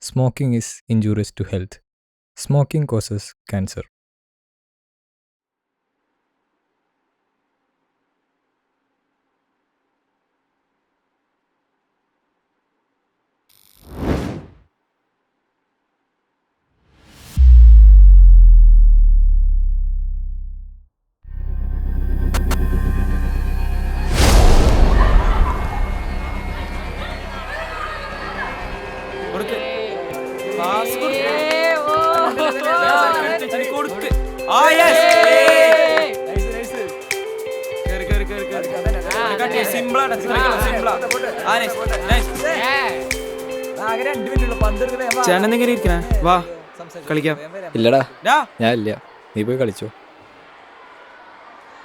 Smoking is injurious to health. Smoking causes cancer. കൊടുക്ക്. Pass കൊടുക്ക്. കൊടുക്ക്. ആ, yes. കേറ്, കേറ്, കേറ്, കേറ്. ഒരു കട്ടി. Simple ആണ്. Simple ആ. Nice, nice. ചേട്ടനെങ്ങനെ ഇരിക്കണേ? വാ കളിക്കാം. ഇല്ലടാ, ഡാ. ഞാൻ ഇല്ല. നീ പോയി കളിച്ചോ.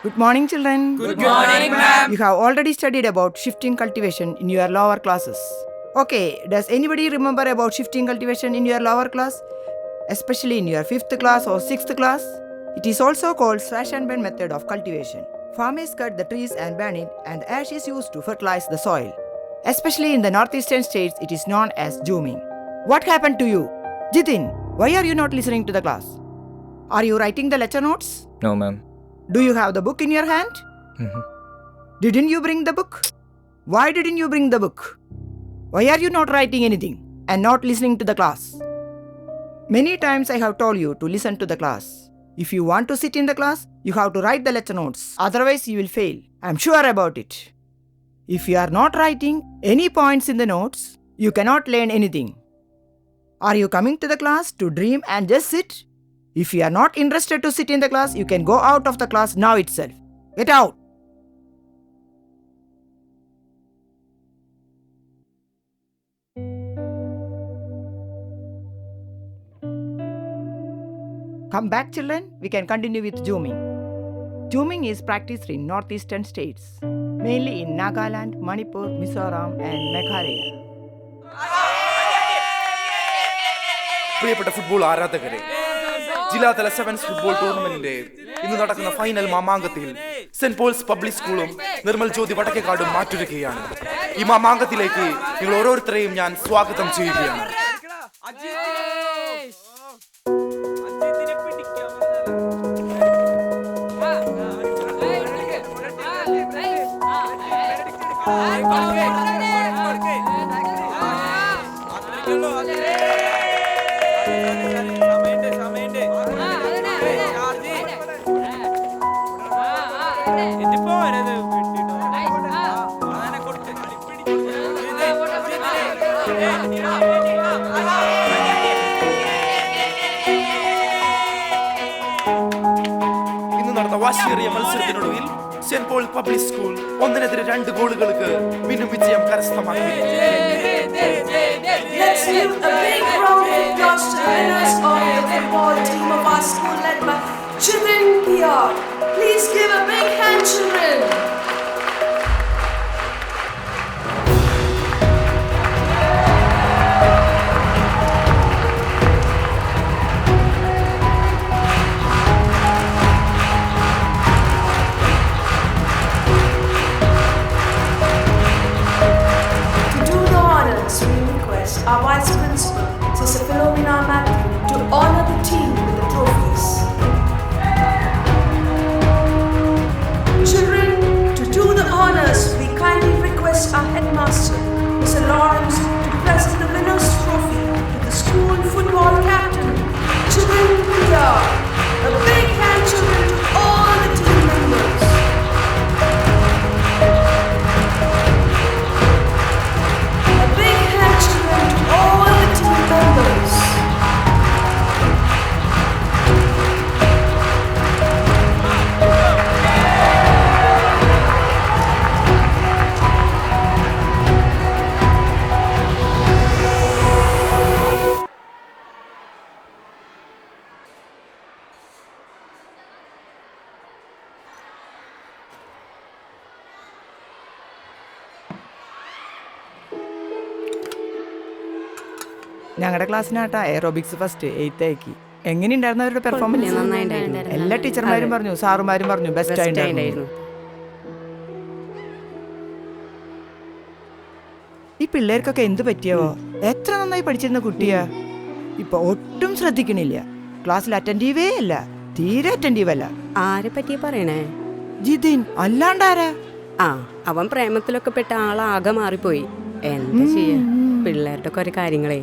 Good morning, children. Good morning, ma'am. You have already studied about shifting cultivation in your lower classes. Okay, does anybody remember about shifting cultivation in your lower class? Especially in your 5th class or 6th class? It is also called slash and burn method of cultivation. Farmers cut the trees and burn it, and the ash is used to fertilize the soil. Especially in the northeastern states, it is known as zooming. What happened to you? Jitin, why are you not listening to the class? Are you writing the lecture notes? No, ma'am. Do you have the book in your hand? Didn't you bring the book? Why didn't you bring the book? Why are you not writing anything and not listening to the class? Many times I have told you to listen to the class. If you want to sit in the class, you have to write the lecture notes. Otherwise, you will fail. I'm sure about it. If you are not writing any points in the notes, you cannot learn anything. Are you coming to the class to dream and just sit? If you are not interested to sit in the class, you can go out of the class now itself. Get out! Come back, children. We can continue with zooming. Zooming is practiced in northeastern states, mainly in Nagaland, Manipur, Mizoram, and Meghalaya. പ്രിയപ്പെട്ട football ആരാധകരെ, ജില്ലാതല sevens football ടൂർണമെന്റിന്റെ ഇന്ന് നടക്കുന്ന final മാമാങ്കത്തിൽ saint Paul's public സ്കൂളും നിർമ്മൽ ജ്യോതി വടക്കേക്കാടും മാറ്റുരയ്ക്കുകയാണ്. ഈ മാമാങ്കത്തിലേക്ക് നിങ്ങൾ ഓരോരുത്തരെയും ഞാൻ സ്വാഗതം ചെയ്യുകയാണ്. ഇന്ന് നടന്ന വാശിയേറിയ മത്സരത്തിനൊടുവിൽ സെന്റ് പോൾ പബ്ലിക് സ്കൂൾ 1-2 ഗോളുകൾക്ക് വീണ്ടും വിജയം കരസ്ഥമാക്കി. Let's give a big round of applause to the winners of the football team of our school led by Children PR. Please give a big hand, children. Our Vice Principal, Sister Philomena Matthew, to honor the team with the trophies. Children, to do the honors, we kindly request our headmaster, Mr. Lawrence, to present the winner's trophy to the school football captain. Children, here, a big hand, children, to all the team members. A big hand, children, to all the team members. ഞങ്ങളുടെ ക്ലാസ്സിനാട്ടാ aerobics first 8th ആക്കി. എങ്ങനെയുണ്ടായിരുന്നു അവരുടെ performance? എല്ലാ ടീച്ചർമാരും പറഞ്ഞു, സാറുമാരും പറഞ്ഞു best ആയിരുന്നു. ഈ പിള്ളേർക്കൊക്കെ എന്ത് പറ്റിയാവോ? എത്ര നന്നായി പഠിച്ചിരുന്ന കുട്ടിയാ, ഇപ്പൊ ഒട്ടും ശ്രദ്ധിക്കണില്ല. ക്ലാസ്സിൽ അറ്റൻഡീവേ അല്ല, തീരെ അറ്റൻഡീവ് അല്ല. ആരെ പറ്റി പറയണേ? ജിതിൻ അല്ലാണ്ടാരാ? ആ, അവൻ പ്രേമത്തിലൊക്കെ പെട്ട ആളാകെ മാറിപ്പോയി. എന്താ ചെയ്യാ, പിള്ളേരുടെ ഒക്കെ ഒരു കാര്യങ്ങളെ.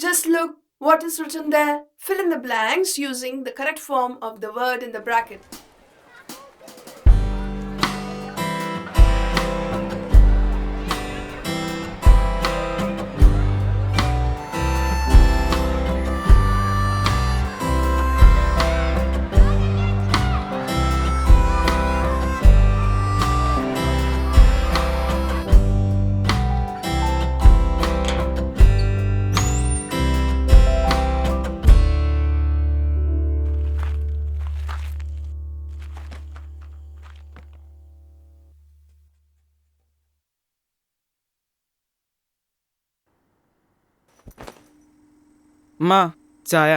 Just look what is written there. Fill in the blanks using the correct form of the word in the bracket. അമ്മ ചായ.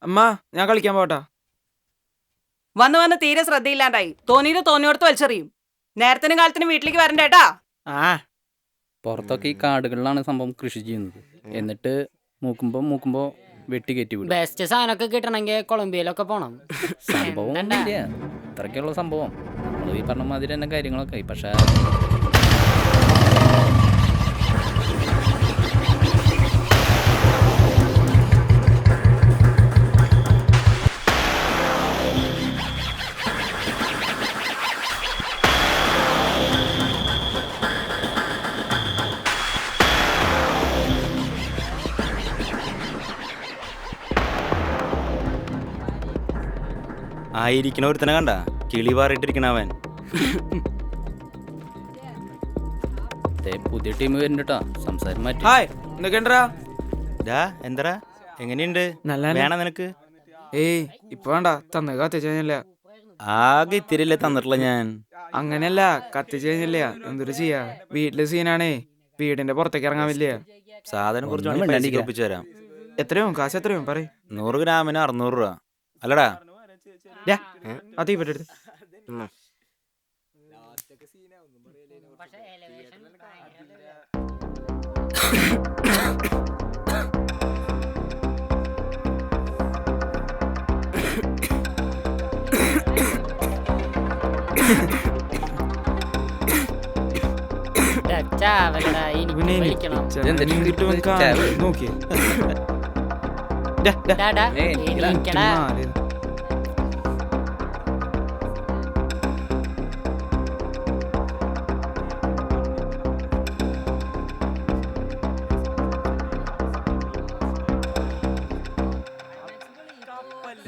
അമ്മ ഞാൻ കളിക്കാൻ പോട്ടാ. വന്ന് വന്ന് തീരെ ശ്രദ്ധയില്ലാണ്ടായി. തോന്നിയിട്ട് തോന്നിയോടത്ത് വലിച്ചെറിയും. നേരത്തിനും കാലത്തിനും വീട്ടിലേക്ക് വരണ്ടേട്ടാ. ആ പുറത്തൊക്കെ ഈ കാടുകളിലാണ് സംഭവം കൃഷി ചെയ്യുന്നത്. എന്നിട്ട് മൂക്കുമ്പോ വെട്ടി കയറ്റി വിടും. ബെസ്റ്റ് സാധനമൊക്കെ കിട്ടണമെങ്കിൽ കൊളംബിയയിലൊക്കെ പോണം. സംഭവം ഇല്ല, ഇത്രയ്ക്കുള്ള സംഭവം. നമ്മൾ ഈ പറഞ്ഞ മാതിരി തന്നെ കാര്യങ്ങളൊക്കെ. പക്ഷേ ആയിരിക്കണ ഒരുത്തനെ കണ്ട കിളി പാറിയിട്ടിരിക്കണവൻ. പുതിയ ടീം വരുന്നുണ്ടാ, സംസാരം മാറ്റി. ഹായ്, എന്തൊക്കെയുണ്ടാ? എന്താ എങ്ങനെയുണ്ട്? നല്ല വേണം നിനക്ക്? ഏയ് ഇപ്പൊ വേണ്ട, തന്ന കത്തിച്ച് കഴിഞ്ഞില്ല. ആകെ ഇത്തിരിയല്ലേ തന്നിട്ടുള്ള ഞാൻ. അങ്ങനെയല്ല, കത്തിച്ച് കഴിഞ്ഞില്ല. എന്തൊരു ചെയ്യാ, വീട്ടില് സീനാണേ. വീടിന്റെ പുറത്തേക്ക് ഇറങ്ങാൻ പറ്റില്ല. സാധനം കുറച്ച് ഒപ്പിച്ചു തരാം. എത്രയോ കാശ് എത്രയോ പറയും? 100 ഗ്രാമിന് 600 രൂപ. അല്ലടാ അതീ പറ്റെടുത്ത്. നോക്കിയേ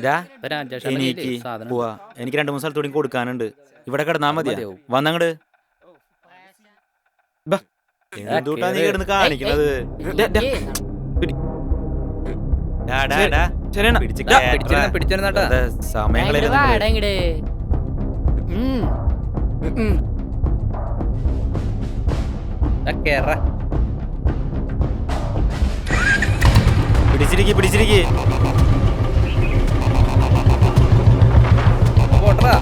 ഡാ രാജേഷ് എനിക്ക് സാധനം പോവാ. എനിക്ക് 2-3 സ്ഥലത്തൂടെ കൊടുക്കാനുണ്ട്. ഇവിടെ കിടന്നാ മതിയാ. മതിയാവും. വന്നങ്ങട് എന്തുട്ടാ നീ കിടന്ന് കാണിക്കണത്? ഡാ, ഡാ, ഡാ. പിടിച്ച് കയറ്റടാ. പിടിച്ചിരുന്നാട്ടാ അതെ, സമയം കളയരുത് നിങ്ങള്. കേറ പിടിച്ചിരിക്ക്, പിടിച്ചിരിക്ക്. പോട്ടറാ.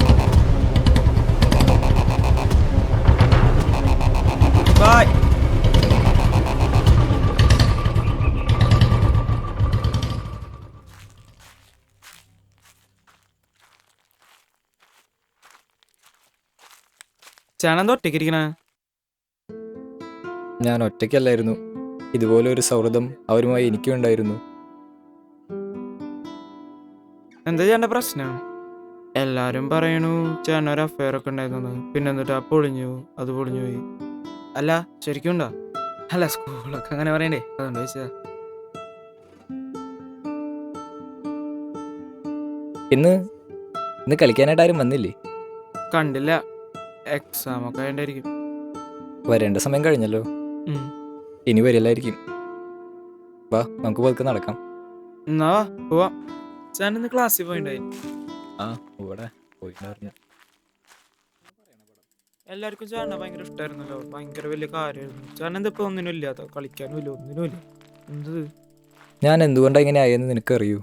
ബൈ. ചേനെന്താ ഒറ്റയ്ക്കിരിക്കണേ? ഞാൻ ഒറ്റയ്ക്കല്ലായിരുന്നു. ഇതുപോലെ ഒരു സൗഹൃദം അവരുമായി എനിക്കും ഉണ്ടായിരുന്നു. എന്താ ചേട്ടൻ്റെ പ്രശ്നം? എല്ലാരും പറയണു ചേട്ടനൊരു അഫയർ ഒക്കെ ഉണ്ടായിരുന്നു. പിന്നെ എന്നിട്ട് ആ പൊളിഞ്ഞു, അത് പൊളിഞ്ഞു പോയി. അല്ല ശരിക്കും ഉണ്ടോ? അല്ല സ്കൂളൊക്കെ അങ്ങനെ പറയണ്ടേ, അതുകൊണ്ട് ചോദിച്ചതാ. ഇന്ന് കളിക്കാനായിട്ട് ആരും വന്നില്ലേ? കണ്ടില്ല. എക്സാം ഒക്കെ ആയിട്ടായിരിക്കും. വരേണ്ട സമയം കഴിഞ്ഞല്ലോ. ഉം. ഇനി വരില്ലായിരിക്കും. വാ, നമുക്ക് പതുക്കെ നടക്കാം. എന്നാ വാ, പോവാം. ചേട്ടൻ ഇന്ന് ക്ലാസ്സിൽ പോയിണ്ടായി. ആ, ഇവിടെ പോയിട്ടുണ്ടായിരുന്നു. എല്ലാവർക്കും ചേട്ടനെ ഭയങ്കര ഇഷ്ടമായിരുന്നല്ലോ. ഭയങ്കര വലിയ കാര്യമായിരുന്നു. ചേട്ടൻ എന്താ ഇപ്പൊ ഒന്നിനും ഇല്ലാത്ത, കളിക്കാനും ഇല്ല, ഒന്നിനും ഇല്ല. എന്ത്? ഞാൻ എന്തുകൊണ്ടാണ് ഇങ്ങനെ ആയെന്ന് നിനക്കറിയൂ?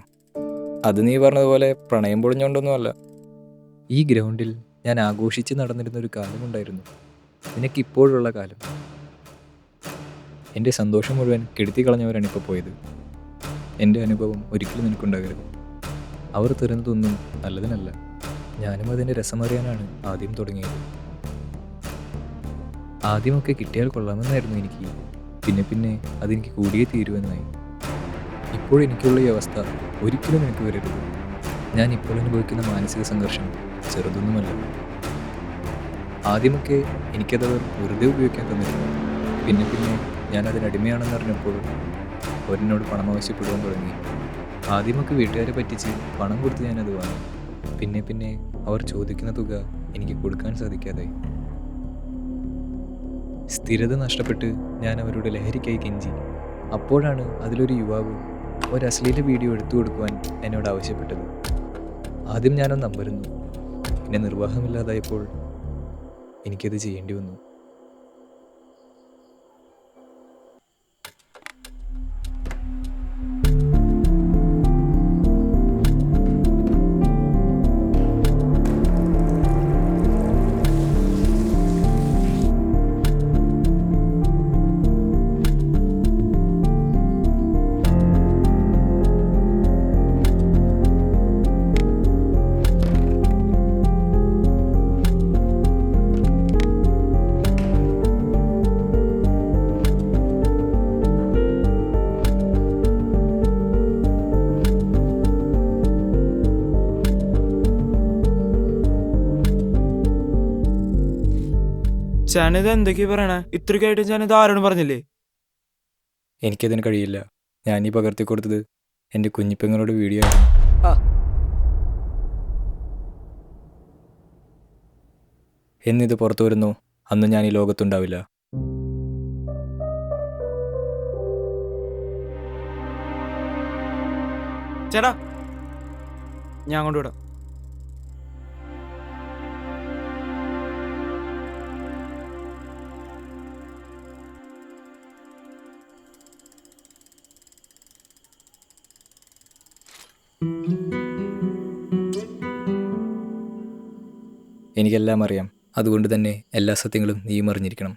അത് നീ പറഞ്ഞതുപോലെ പ്രണയം പൊളിഞ്ഞോണ്ടൊന്നുമല്ല. ഈ ഗ്രൗണ്ടിൽ ഞാൻ ആഘോഷിച്ച് നടന്നിരുന്നൊരു കാലമുണ്ടായിരുന്നു. നിനക്കിപ്പോഴുള്ള കാലം. എൻ്റെ സന്തോഷം മുഴുവൻ കെടുത്തി കളഞ്ഞവരാണ് ഇപ്പോൾ പോയത്. എൻ്റെ അനുഭവം ഒരിക്കലും നിനക്കുണ്ടാകരുത്. അവർ തരുന്നതൊന്നും നല്ലതിനല്ല. ഞാനും അതിൻ്റെ രസമറിയാനാണ് ആദ്യം തുടങ്ങിയത്. ആദ്യമൊക്കെ കിട്ടിയാൽ കൊള്ളാമെന്നായിരുന്നു എനിക്ക്. പിന്നെ പിന്നെ അതെനിക്ക് കൂടിയേ തീരുമെന്നായി. ഇപ്പോഴെനിക്കുള്ള ഈ അവസ്ഥ ഒരിക്കലും എനിക്ക് വരരുത്. ഞാൻ ഇപ്പോൾ അനുഭവിക്കുന്ന മാനസിക സംഘർഷം ചെറുതൊന്നുമല്ല. ആദ്യമൊക്കെ എനിക്കതവർ വെറുതെ ഉപയോഗിക്കാൻ തന്നിരുന്നു. പിന്നെ പിന്നെ ഞാൻ അതിനടിമയാണെന്ന് അറിഞ്ഞപ്പോൾ അവരെന്നോട് പണം ആവശ്യപ്പെടുവാൻ തുടങ്ങി. ആദ്യമൊക്കെ വീട്ടുകാരെ പറ്റിച്ച് പണം കൊടുത്ത് ഞാനത് വാങ്ങി. പിന്നെ പിന്നെ അവർ ചോദിക്കുന്ന തുക എനിക്ക് കൊടുക്കാൻ സാധിക്കാതെ സ്ഥിരത നഷ്ടപ്പെട്ട് ഞാൻ അവരുടെ ലഹരിക്കായി കെഞ്ചി. അപ്പോഴാണ് അതിലൊരു യുവാവ് ഒരു അശ്ലീല വീഡിയോ എടുത്തു കൊടുക്കുവാൻ എന്നോട് ആവശ്യപ്പെട്ടത്. ആദ്യം ഞാനൊന്ന് അമ്പരന്നു. പിന്നെ നിർവാഹമില്ലാതായപ്പോൾ എനിക്കത് ചെയ്യേണ്ടി വന്നു. ചേട്ടനിത് എന്തൊക്കെയാ പറയണേ? ഇത്രയ്ക്കായിട്ടും ചേട്ടൻ ഇത് ആരോടും പറഞ്ഞില്ലേ? എനിക്കതിന് കഴിയില്ല. ഞാനീ പകർത്തി കൊടുത്തത് എൻ്റെ കുഞ്ഞിപ്പെങ്ങളോട് വീഡിയോ ആയിരുന്നു. എന്നിത് പുറത്തു വരുന്നു അന്ന് ഞാൻ ഈ ലോകത്തുണ്ടാവില്ല. ചേട്ടാ, ഞാൻ കൊണ്ടുവിടാം. എനിക്കെല്ലാം അറിയാം. അതുകൊണ്ട് തന്നെ എല്ലാ സത്യങ്ങളും നീയും അറിഞ്ഞിരിക്കണം.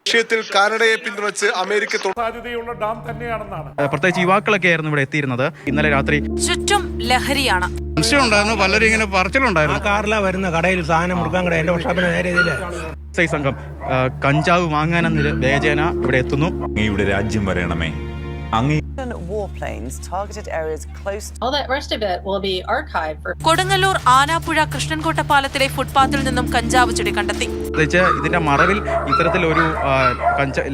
വിഷയത്തിൽ കാനഡയെ പിന്തുണച്ച് അമേരിക്ക സാധ്യതയുള്ള ഡാം തന്നെയാണെന്നാണ്. പ്രത്യേകിച്ച് യുവാക്കളൊക്കെ ആയിരുന്നു ഇവിടെ എത്തിയിരുന്നത്. ഇന്നലെ രാത്രി ചുറ്റും ലഹരിയാണ്. സംശയമുണ്ടായിരുന്നു, പലരും ഇങ്ങനെ പറച്ചിലുണ്ടായിരുന്നു. കാറിലാ വരുന്ന കടയിൽ സാധനം മുറുക്കാൻ കട എന്റെ ഷാപ്പിന് നേരെ എക്സൈസ് സംഘം കഞ്ചാവ് വാങ്ങാനെന്ന വേചേന ഇവിടെ എത്തുന്നു. ഇവിടെ രാജ്യം വരണമേ. കൊടുങ്ങല്ലൂർ ആനാപ്പുഴ കൃഷ്ണൻകോട്ട പാലത്തിലെ ഫുട്പാത്തിൽ നിന്നും കഞ്ചാവ് ചെടി കണ്ടെത്തി. പ്രത്യേകിച്ച് ഇതിന്റെ മറവിൽ ഇത്തരത്തിലൊരു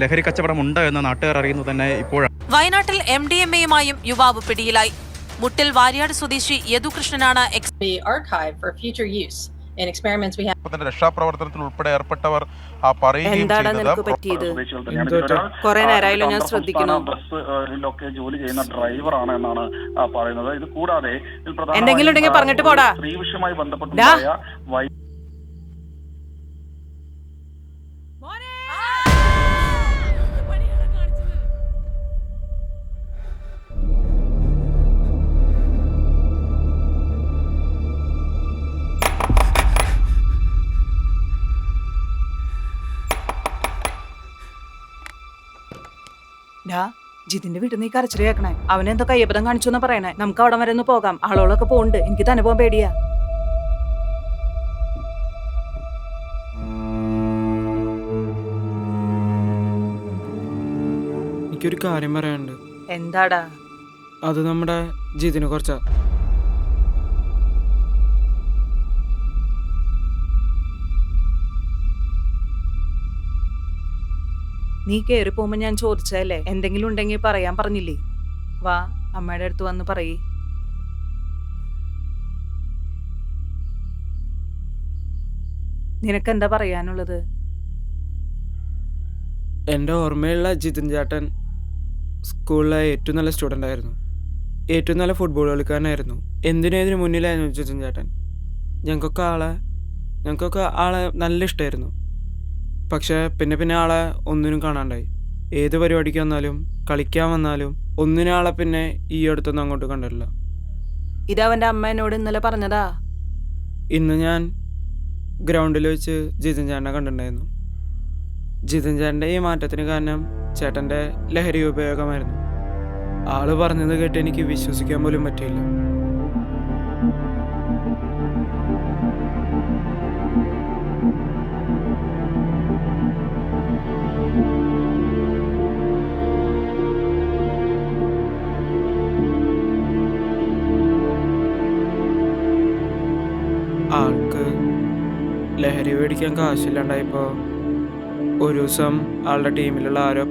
ലഹരി കച്ചവടം ഉണ്ട് എന്ന് നാട്ടുകാർ അറിയുന്നത് തന്നെ ഇപ്പോഴാണ്. വയനാട്ടിൽ MDMA-യുമായും യുവാവ് പിടിയിലായി. മുട്ടിൽ വാര്യാട് സ്വദേശി യദുകൃഷ്ണനാണ് രക്ഷാപ്രവർത്തനത്തിൽ ഉൾപ്പെടെ ഏർപ്പെട്ടവർ എന്താടാ നിനക്ക് പറ്റിയത്? കുറെ നേരമായാലും ഞാൻ ശ്രദ്ധിക്കുന്നു. ജോലി ചെയ്യുന്ന ഡ്രൈവറാണ് എന്നാണ് പറയുന്നത്. ഇത് കൂടാതെ എന്തെങ്കിലും ഉണ്ടെങ്കിൽ പറഞ്ഞിട്ട് പോടാ. സ്ത്രീ വിഷയവുമായി ബന്ധപ്പെട്ടുണ്ടായ ജിതിന്റെ വീട്ടിൽ നീ കരച്ചില് കേൾക്കണേ. അവനെന്തോ കയ്യബദ്ധം കാണിച്ചു എന്നാ പറയണേ. നമുക്ക് അവിടെ വരെ ഒന്ന് പോകാം. ആളുകളൊക്കെ പോണ്ട്. എനിക്ക് തന്നെ പോകാൻ പേടിയാ. എനിക്കൊരു കാര്യം പറയാനുണ്ട്. എന്താടാ? അത് നമ്മുടെ ജിതിനെ കുറച്ചാ. നീ കേറി പോകുമ്പോ ഞാൻ ചോദിച്ചതല്ലേ, എന്തെങ്കിലും ഉണ്ടെങ്കിൽ പറയാൻ പറഞ്ഞില്ലേ? വാ, അമ്മയുടെ അടുത്ത് വന്ന് പറയേ. നിനക്കെന്താ പറയാനുള്ളത്? എൻ്റെ ഓർമ്മയുള്ള ജിതിൻ ചേട്ടൻ സ്കൂളിലെ ഏറ്റവും നല്ല സ്റ്റുഡൻ്റ് ആയിരുന്നു. ഏറ്റവും നല്ല ഫുട്ബോൾ കളിക്കാരനായിരുന്നു. എന്തിനേതിനു മുന്നിലായിരുന്നു ജിതിൻ ചേട്ടൻ. ഞങ്ങൾക്കൊക്കെ ആളെ നല്ല ഇഷ്ടമായിരുന്നു. പക്ഷേ പിന്നെ ആളെ ഒന്നിനും കാണാണ്ടായി. ഏത് പരിപാടിക്ക് വന്നാലും കളിക്കാൻ വന്നാലും ഒന്നിനും ആളെ പിന്നെ ഈ അടുത്തൊന്നും അങ്ങോട്ട് കണ്ടിട്ടില്ല. ഇതവൻ്റെ അമ്മ എന്നോട് ഇന്നലെ പറഞ്ഞതാ. ഇന്ന് ഞാൻ ഗ്രൗണ്ടിൽ വെച്ച് ജിതിൻ ചേട്ടനെ കണ്ടിട്ടുണ്ടായിരുന്നു. ജിതിൻ ചേട്ടൻ്റെ ഈ മാറ്റത്തിന് കാരണം ചേട്ടൻ്റെ ലഹരി ഉപയോഗമായിരുന്നു. ആള് പറഞ്ഞത് കേട്ട് എനിക്ക് വിശ്വസിക്കാൻ പോലും പറ്റിയില്ല. ആൾക്ക് ലഹരി മേടിക്കാൻ കാശില്ലാണ്ടായപ്പോൾ ഒരു ദിവസം ആളുടെ ടീമിലുള്ള ആരോ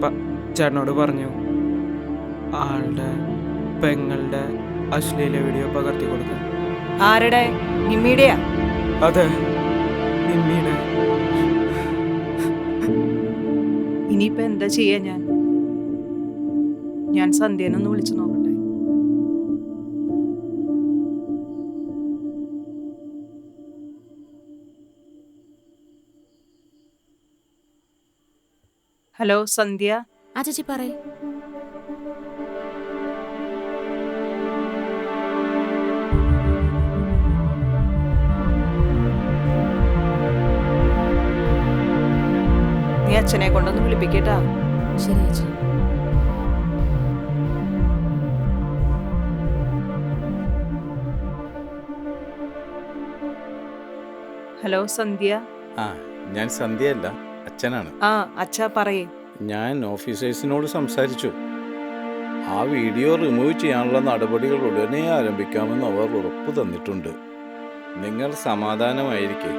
ചേട്ടനോട് പറഞ്ഞു ആളുടെ പെങ്ങളുടെ അശ്ലീല വീഡിയോ പകർത്തി കൊടുക്കാൻ. ആരുടെ? നിമ്മിയുടെയാ? അതെ, നിമ്മിയുടെ. ഇനിയിപ്പോ എന്താ ചെയ്യാ? ഞാൻ സന്ധ്യനൊന്ന് വിളിച്ചു നോക്കട്ടെ. ഹലോ സന്ധ്യ. ആ ചേച്ചി പറയ്. നീ അച്ഛനെ കൊണ്ടൊന്ന് വിളിപ്പിക്കട്ടാ. ശരി ചേച്ചി. ഹലോ സന്ധ്യ. ഞാൻ സന്ധ്യയല്ല, അച്ഛനാണ്. അച്ഛാ പറയേ. ഞാൻ ഓഫീസേഴ്സിനോട് സംസാരിച്ചു. ആ വീഡിയോ റിമൂവ് ചെയ്യാനുള്ള നടപടികൾ ഉടനെ ആരംഭിക്കാമെന്ന് അവർ ഉറപ്പ് തന്നിട്ടുണ്ട്. നിങ്ങൾ സമാധാനമായിരിക്കെ.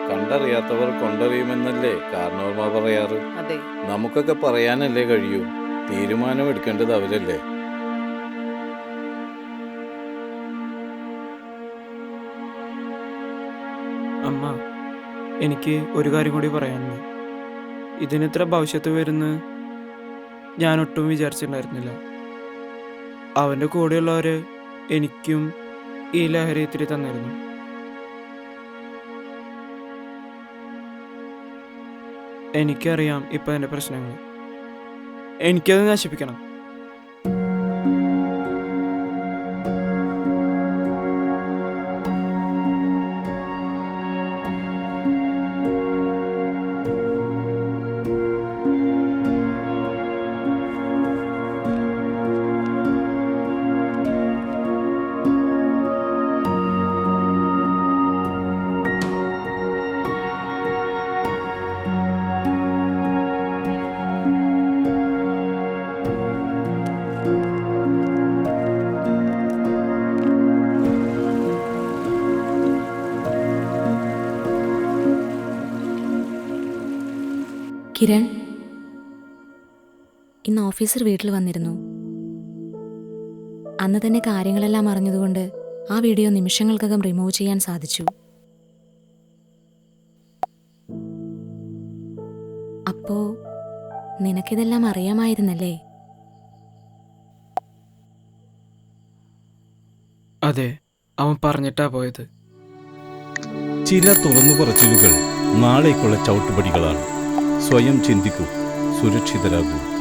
കണ്ടറിയാത്തവർ കൊണ്ടറിയുമെന്നല്ലേ കാരണവർമ്മ പറയാറ്. നമുക്കൊക്കെ പറയാനല്ലേ കഴിയൂ. തീരുമാനം എടുക്കേണ്ടത് അവരല്ലേ. അമ്മ, എനിക്ക് ഒരു കാര്യം കൂടി പറയാനുണ്ട്. ഇതിനിത്ര ഭവിഷ്യത്ത് വരുന്ന ഞാനൊട്ടും വിചാരിച്ചിട്ടുണ്ടായിരുന്നില്ല. അവൻ്റെ കൂടെയുള്ളവർ എനിക്കും ഈ ലഹരി ഇത്തിരി തന്നിരുന്നു. എനിക്കറിയാം ഇപ്പം എൻ്റെ പ്രശ്നങ്ങൾ. എനിക്കത് നശിപ്പിക്കണം. കിരൺ, ഇന്ന് ഓഫീസർ വീട്ടിൽ വന്നിരുന്നു. അന്ന് തന്നെ കാര്യങ്ങളെല്ലാം അറിഞ്ഞതുകൊണ്ട് ആ വീഡിയോ നിമിഷങ്ങൾക്കകം റിമൂവ് ചെയ്യാൻ സാധിച്ചു. അപ്പോ നിനക്കിതെല്ലാം അറിയാമായിരുന്നല്ലേ? അതെ, അവൻ പറഞ്ഞിട്ടാ പോയത്. ചില തുറന്നു പറച്ചിലുകൾ നാളേക്കുള്ള ചവിട്ടുപടികളാണ്. സ്വയം ചിന്തിക്കൂ, സുരക്ഷിതരാകൂ.